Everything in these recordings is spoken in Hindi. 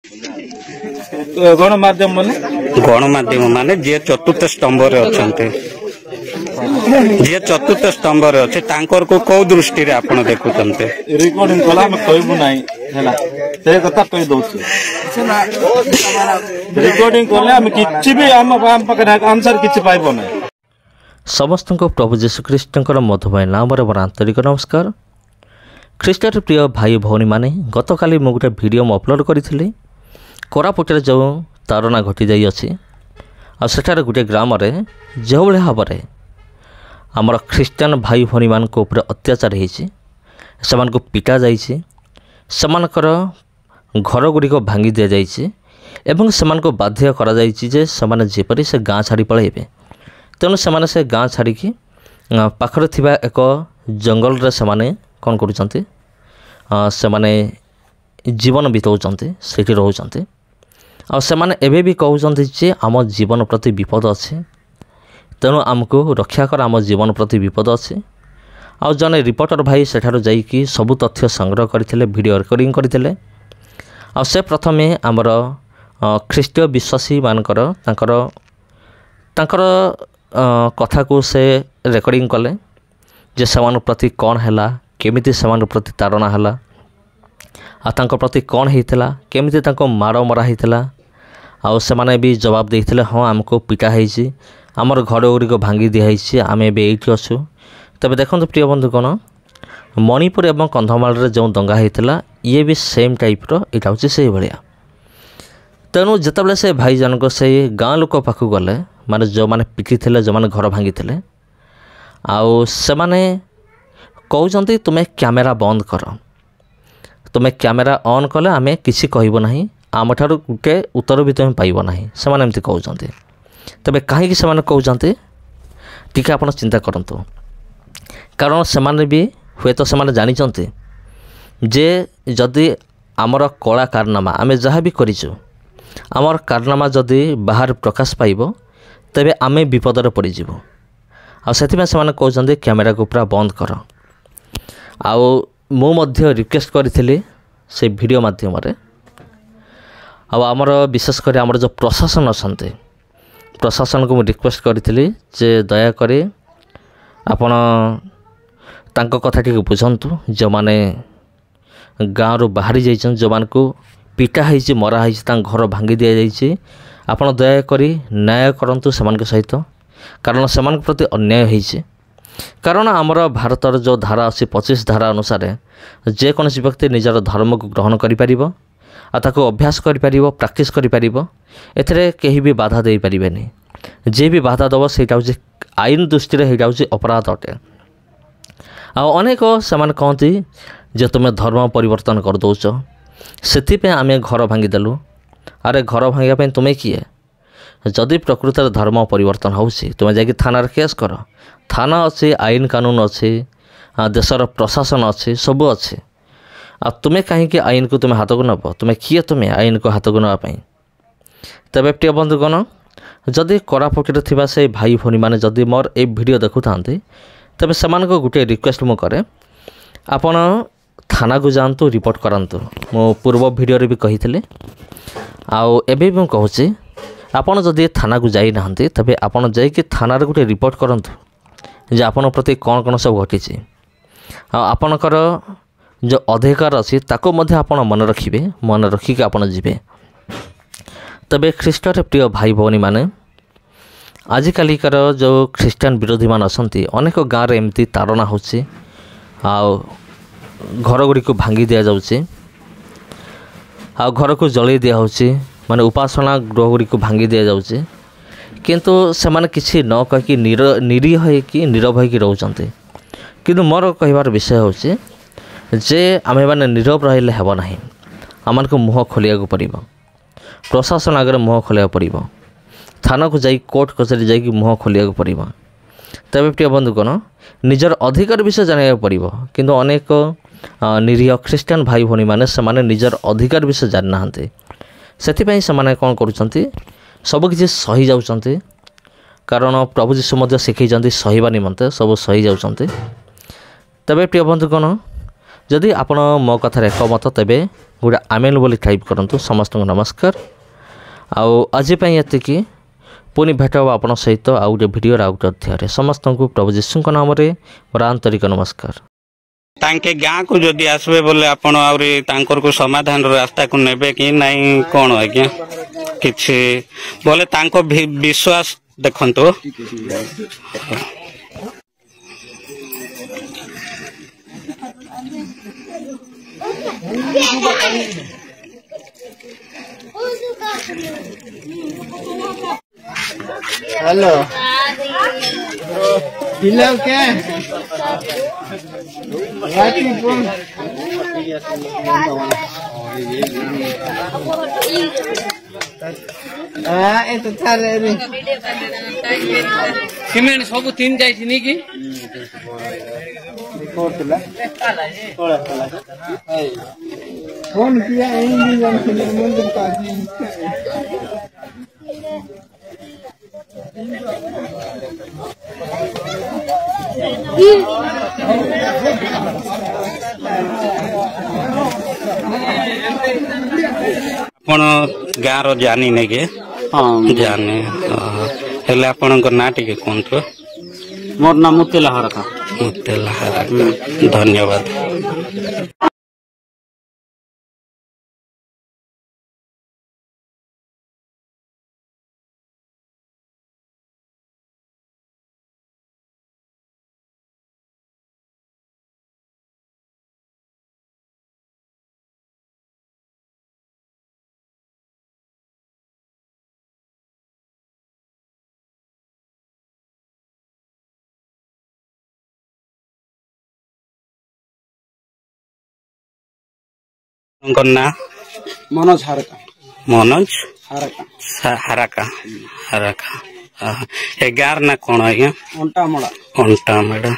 गणमाध्यम माने जे चतुर्थ स्तंभ रे अछंते जे चतुर्थ स्तंभ रे अछि तांकर को को दृष्टि रे आपण देखुचंते रिकॉर्डिंग कला में कहबो नाही हैला से कथा कहि दोछ रिकॉर्डिंग करले हम किछि भी हम पकड़ आंसर किछि पाइबो नाही। समस्त को प्रभु जीशु ख्रीष्टकर मधुमय नाम रे आंतरिक नमस्कार। ख्रीष्टर प्रिय भाई भौणी माने गतकाली मु गोटे वीडियो में अपलोड करी कोरापुटर जो तारणा घटी जाई अछि आ सेठार गोटे ग्राम रे जो भले भाव में आमर ख्रीष्टान भाई भौणी मान को ऊपर अत्याचार होइछि समान को पिटा जाइछि समानकर घर गुड़िक भांगी दि जाइछि एवं समान को बाध्य करा जाइछि जे समान जेपरि से गाँ छाड़ी पळेबे तेणु सेमाने से गाँ छाड़ी पाखरे थिबा एक जंगल रे सेमाने कौन करुचंती सेमाने जीवन बिताउचंती सेठी रहउचंती आ सेमाने एबे भी कहउचंती जे आम जीवन प्रति विपद अछि तेणु आमको रक्षा कर आम जीवन प्रति विपद अच्छे आ जने रिपोर्टर भाई सेठारु जाइकी सबु तथ्य संग्रह करथिले वीडियो रिकॉर्डिंग करथिले आ से प्रथमे आमर ख्रीष्टीय विश्वासी मानकर तांकर कथा को से रिकॉर्डिंग कले जे समान प्रति कौन हैला केमिति समान प्रति तारणा हैला आ तांको प्रति कौन हेइथिला केमिति तांको मारो मरा हेइथिला आ सेमाने भी जवाब देइथिले हां हमको पिटा हेइछि आमर घर गुड़िक भांगी दिखाई आम एवं अच्छु। तबे देखो प्रिय बंधुगण मणिपुर एवं कंधमाल जो दंगा होता ये भी सेम टाइप्र यहाँ हूँ से भाया तेणु जितेबाला से भाई जनक से गाँ लोक पाख गले माने जो मैंने पिटी थे जो मैंने घर भांगी थे आउ से कहते तुम्हें कैमेरा बंद कर तुम्हें कैमेरा ऑन कले आम किसी कहबो नहीं आम ठार गोटे उत्तर भी तुम्हें पाइब ना से एमती कहते तबे कहीं से कहते टीके आप चिंता करंतु कारण से भी हुए तो से जानी जे जदि आमर कला कारनामा आम जहाँ भी करूँ आमर कारनामा जदि बाहर प्रकाश पाइब तेबे आमे विपदर पड़ीजु आ से कहते कैमेरा को पूरा बंद कर आउ मु मध्य रिक्वेस्ट करी से वीडियो माध्यम आमर विशेषकर आमर जो प्रशासन अच्छा प्रशासन को मुझे रिक्वेस्ट करी जे दयाकोरी आपण तांको कथा टी बुझंतु जो माने गाँव रू बाहरी जाइछन जो मान को पिटा है मरा है घर भांगी दि जाइए आपण दयाकोरी न्याय करंतु समान के सहित कारण समान प्रति अन्याय होइछे कारण आमर भारतर जो धारा अच्छी 25 धारा अनुसार जेकोसी व्यक्ति निजर धर्म को ग्रहण करिपरिबो आ ताको अभ्यास करिपरिबो प्रैक्टिस करिपरिबो एथरे केही भी बाधा दे परिबेनी जे भी बाधा दब सेटा हूँ आईन दृष्टि सेटा हूँ अपराध अटे अनेक से कहती जे तुम्हें धर्म परिवर्तन कर दौच से आम घर भांगीदेलु अरे घर भांगा तुम्हें किए जदि प्रकृत धर्म परिवर्तन हो तुम्हें जाकि थाना केस कर थाना अच्छे आईन कानून अच्छे देशर प्रशासन अच्छे सबू अच्छे आ तुम्हें कहीं आईन को तुम्हें हाथ को नब तुम्हें किए तुम्हें आईन को हाथ को नापी तेरे प्रिय बंधुगण जदि कोरापुटर थिबा से भाई भौणी माने जदि मोर ए वीडियो देखु थांते तबे समान को गुटे रिक्वेस्ट मु करे आपण थाना को जानतु रिपोर्ट करंतु मो पूर्व वीडियो रे भी कहिथिले आउ एबे भी कहूची आपण जदि थाना को जाई नाहंते तबे आपण जाई कि थाना रे गुटे रिपोर्ट करंतु जे आपण प्रति कोन कोन सब घटिछि आ आपणकर जो अधिकार अछि ताको मध्ये आपण मन रखिबे मन रखि के आपण जिबे। तबे ख्रीष्टर प्रिय भाई भौणी माने आजिकालिकार जो ख्रीष्टान विरोधी मान असंती अनेक गाँव रे एमती तारणा होछि आउ घर गुड़ी को भांगी दिया जाउछि आ घर को जलई दिया होछि माने उपासना गृह गुड़ी को भांगी दिया जाउछि किंतु से माने किछि न कह कि निरीह है कि नीरव है कि रहउचंती किंतु मोर कहबार विषय होछि जे आमे माने नीरव रहिले हेबो नाही आमान को मुह खोलिया को पड़िबो प्रशासन आगे मुह खोलिया पड़ो थाना को जाई कोर्ट कचहरी जाकि मुह खोलिया पड़ो तबे प्रिय बंधुगण निजर अधिकार विषय जाना पड़ो किंतु अनेक निरीह ख्रीष्टान भाई भौणी माने से निजर अधिकार विषय जानि नाहंते सेथिपई से कौन करुछंती सबकिछि सही जाउछंती कारण प्रभु जीशु मध्य शिखैछंती सहीबा निमंते सब सही जाउछंती। तबे प्रिय बंधुगण जदि आपण मो कथार एकमत तेबे गोटे आमेन बोली टाइप करूँ। समस्त नमस्कार आज ये पुणी भेट हम आप सहित आउ गोटे भिडियो आउ गोटे अध्याय समस्त को प्रभु जीशु नाम में मोर आंतरिक नमस्कार। तांके गाँ को जदि आसबे बोले आपण आउरी तांकर को समाधान रास्ता को नेबे कि नहीं कौन आज्ञा किछि बोले तांको विश्वास देखंतो। हेलो हिलाओ क्या ए तो थारे रे सीमेंट सब तीन जाई नी की कोटला कोला कोला फोन किया इन दिन से मंदिर का आपण गाँ रो जानी नहीं के हाँ जाने हेले आपण को ना टिके कोन तो मोर नाम मुतेला हरका धन्यवाद। ना मनोज हरका मनोज हरका हराका हराका ए गार ना कौन आज्ञा अंटा मोड़ा अंटा मेड़ा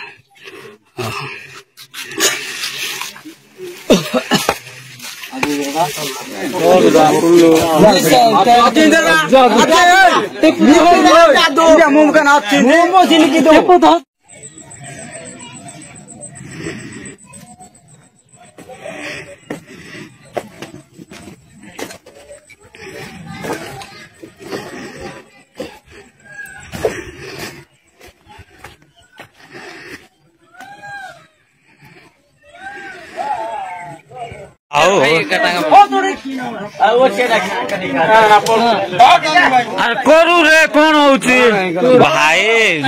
आओ करू रे कौन होची भाई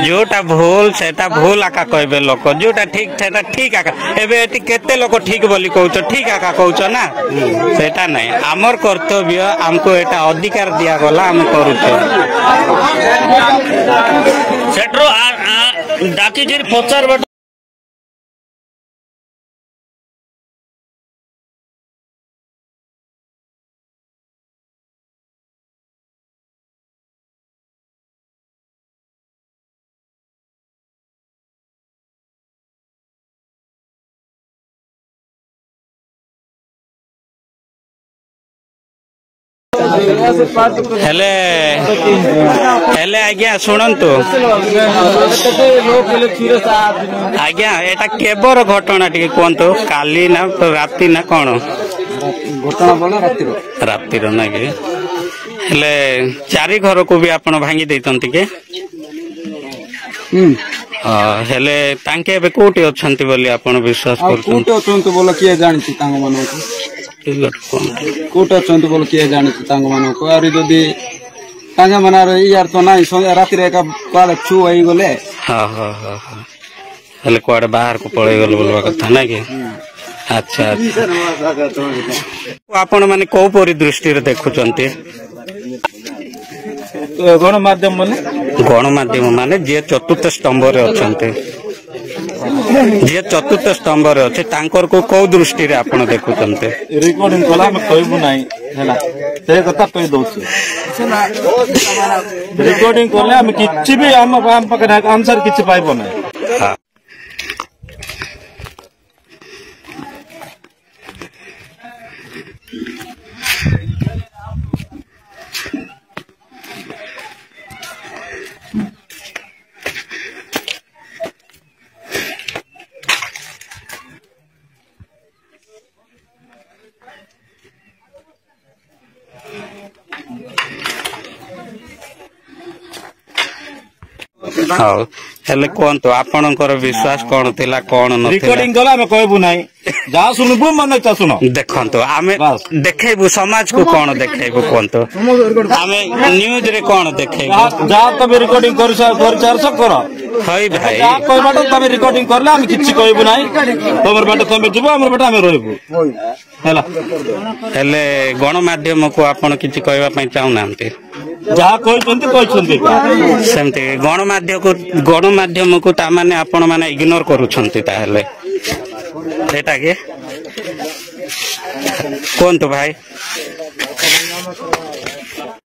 जोटा भूल सेटा भूल आका कहबे लोक जोटा ठीक सेटा ठीक आका एबे एटी केते लोक ठीक बोली कहउछ ठीक आका कहउछ ना सेटा नहीं हमर कर्तव्य हमको एटा अधिकार दिया गला हम करूछ सेट्रो डाकी जे पचार हेले हेले आज्ञा शुणंतु आज्ञा एटा केबर घटना टिके कोंतो काली ना राती ना कोन घटना बोले राती रो ना के हेले चारि घर को भी आपण भांगी देतंती के हेले तांके बे कोटी अछंती बोली आपण विश्वास करछन कोटी अछंती बोला किए जानछि तांग मानो कोटी अछंती बोला किए जानछि तांग मानो को आरि जदी तांग मनार यार तो नाही राती रे का काले छु आई गले हां हां हां हेले कोड बाहर को पळे गल बोलवा कथा ना के अच्छा आपण माने को परि दृष्टि रे देखुचंती गणमाध्यम माने जे चतुर्थ स्तंभ रे अछंती जे चतुर्थ स्तंभ रे अछि तांकर को को दृष्टि रे आपण देखुचंती रिकॉर्डिंग कला में कहबु नाही हैला ते कथा कहि दोछि रिकॉर्डिंग करले हम किछि भी हम पकड़ आंसर किछि पाइबो नाही हां ହଉ ହେଲେ କୁହନ୍ତୁ ଆପଣଙ୍କର ବିଶ୍ୱାସ କଣ ଥିଲା କଣ ନଥିଲା ରେକର୍ଡିଂ କଲେ ଆମେ କହିବୁ ନାହିଁ ଯାହା ଶୁଣିବୁ ମନେ ଇଚ୍ଛା ଶୁଣ ଦେଖନ୍ତୁ ଆମେ ଦେଖେଇବୁ ସମାଜକୁ କଣ ଦେଖେଇବୁ କୁହନ୍ତୁ ଆମେ ନ୍ୟୁଜରେ କଣ ଦେଖେଇବୁ ଯାହା ତମେ ରେକର୍ଡିଂ କରିସାରଛ କର ହଇ ଭାଇ ଯାହା କହିବାଟା ତମେ ରେକର୍ଡିଂ କରିଲେ ଆମେ କିଛି କହିବୁ ନାହିଁ ତମର ବାଟ ତମେ ଯିବ ଆମର ବାଟ ଆମେ ରହିବୁ ହେଲା ହେଲେ ଗଣମାଧ୍ୟମକୁ ଆପଣ କିଛି କହିବା ପାଇଁ ଚାହୁଁନାହାନ୍ତି ଯାହା କହିଛନ୍ତି ସେମିତି ଗଣମାଧ୍ୟମକୁ ତାମାନେ ଆପଣ ମାନେ ଇଗ୍ନୋର କରୁଛନ୍ତି ତାହେଲେ ଏଟା କି କୁହନ୍ତୁ ଭାଇ